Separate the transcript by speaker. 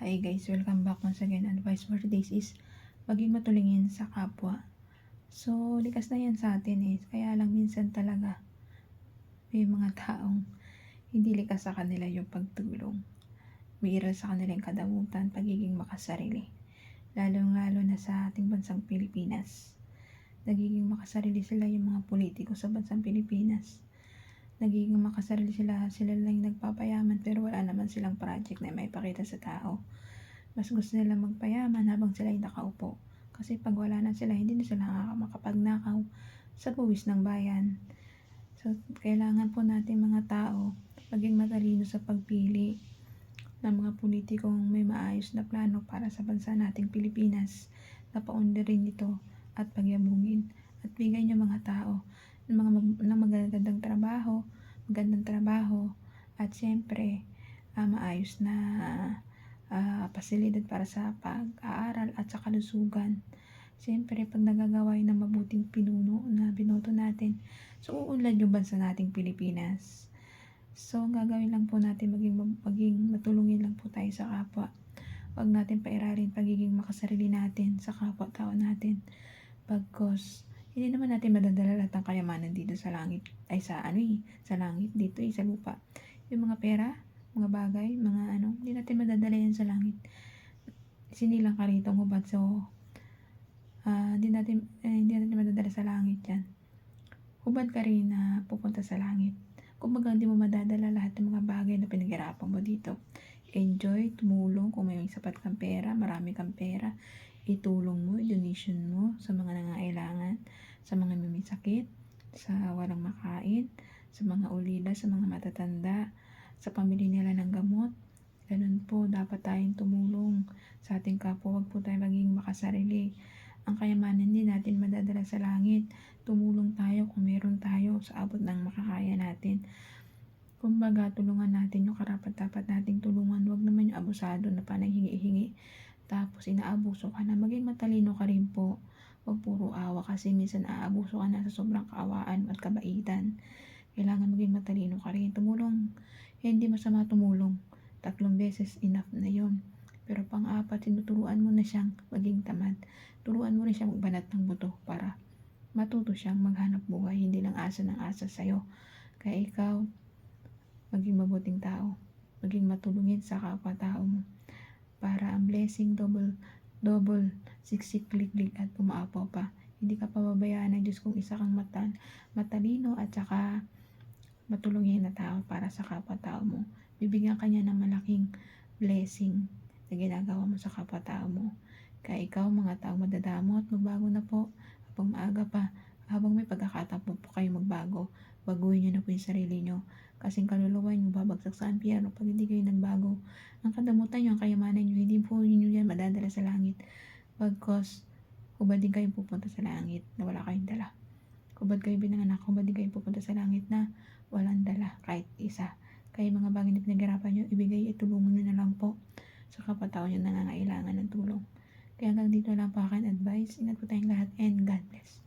Speaker 1: Hi guys, welcome back once again. Advice for today's is maging matulungin sa kapwa. So, likas na yan sa atin kaya lang minsan talaga may mga taong hindi likas sa kanila yung pagtulong. Umiiral sa kanila yung kadamutan, pagiging makasarili. Lalong-lalo na sa ating bansang Pilipinas. Nagiging makasarili sila yung mga politiko sa bansang Pilipinas. Nagiging makasarili sila lang yung nagpapayaman pero wala naman silang project na may pakita sa tao. Mas gusto nila magpayaman habang sila ay nakaupo. Kasi pag wala na sila, hindi na sila makapagnakaw sa buwis ng bayan. So, kailangan po natin mga tao maging matalino sa pagpili ng mga politikong may maayos na plano para sa bansa nating Pilipinas na paundarin nito at pagyabungin at bigyan yung mga tao ng magandang trabaho at siyempre maayos na pasilidad para sa pag-aaral at sa kalusugan. Siyempre, pag nagagawa ng mabuting pinuno na binoto natin, so uunlad yung bansa nating Pilipinas. So, gagawin lang po natin maging matulungin lang po tayo sa kapwa. Huwag natin pairalin pagiging makasarili natin sa kapwa-tao natin. Pagkos, hindi naman natin madadala lahat ng kayamanan dito sa langit. Sa langit dito sa lupa. Yung mga pera, mga bagay, hindi natin madadala yan sa langit. Sinilang ka rito hubad. So, hindi natin madadala sa langit yan. Hubad ka rin na pupunta sa langit. Kumbaga, hindi mo madadala lahat ng mga bagay na pinaghirapan mo dito. Enjoy, tumulong, kung may sapat kang pera, marami kang pera, itulong mo, donation mo sa mga nangangailangan, sa mga may sakit, sa walang makain, sa mga ulila, sa mga matatanda, sa pamili nila ng gamot. Ganun po, dapat tayong tumulong sa ating kapwa. Huwag po tayo maging makasarili. Ang kayamanan din natin madadala sa langit. Tumulong tayo kung meron tayo sa abot ng makakaya natin. Kumbaga, tulungan natin yung karapat-dapat nating tulungan. Huwag naman yung abusado na panay hingi-hingi. Tapos inaabuso ka na. Maging matalino ka rin po. Huwag puro awa kasi minsan aabuso ka na sa sobrang kaawaan at kabaitan. Kailangan maging matalino ka rin. Tumulong. Hindi masama tumulong. 3 beses enough na yon. Pero pang-apat, tinuturuan mo na siyang maging tamad. Turuan mo rin siyang magbanat ng buto para matuto siyang maghanap buhay. Hindi lang asa ng asa sa'yo. Kaya ikaw, maging mabuting tao. Maging matulungin sa kapwa-tao mo. Para ang blessing double, siksik-lik-lik at umaapaw pa. Hindi ka pababayaan ng Diyos kung isa kang matalino at saka matulungin na tao para sa kapwa-tao mo. Bibigyan ka niya ng malaking blessing na ginagawa mo sa kapwa-tao mo. Kaya ikaw, mga tao madadamot, magbago na po. Habang maaga pa, habang may pagkakataon po kayo magbago, baguhin niyo na po yung sarili niyo. Kasing kaluluwa niyo babagsak sa impyerno pag hindi kayo nagbago. Ang kadamutan niyo, ang kayamanan niyo, hindi po niyo yan madadala sa langit. Pagkos, hubad din kayo pupunta sa langit na wala kayong dala. Hubad kayo binanganak, hubad din kayo pupunta sa langit na walang dala kahit isa. Kaya mga bagay na pinaghirapan nyo, ibigay, itulungan nyo na lang po sa kapwa-tao nyo nangangailangan ng tulong. Kaya hanggang dito lang po aking advice. Ingat po tayong lahat and God bless.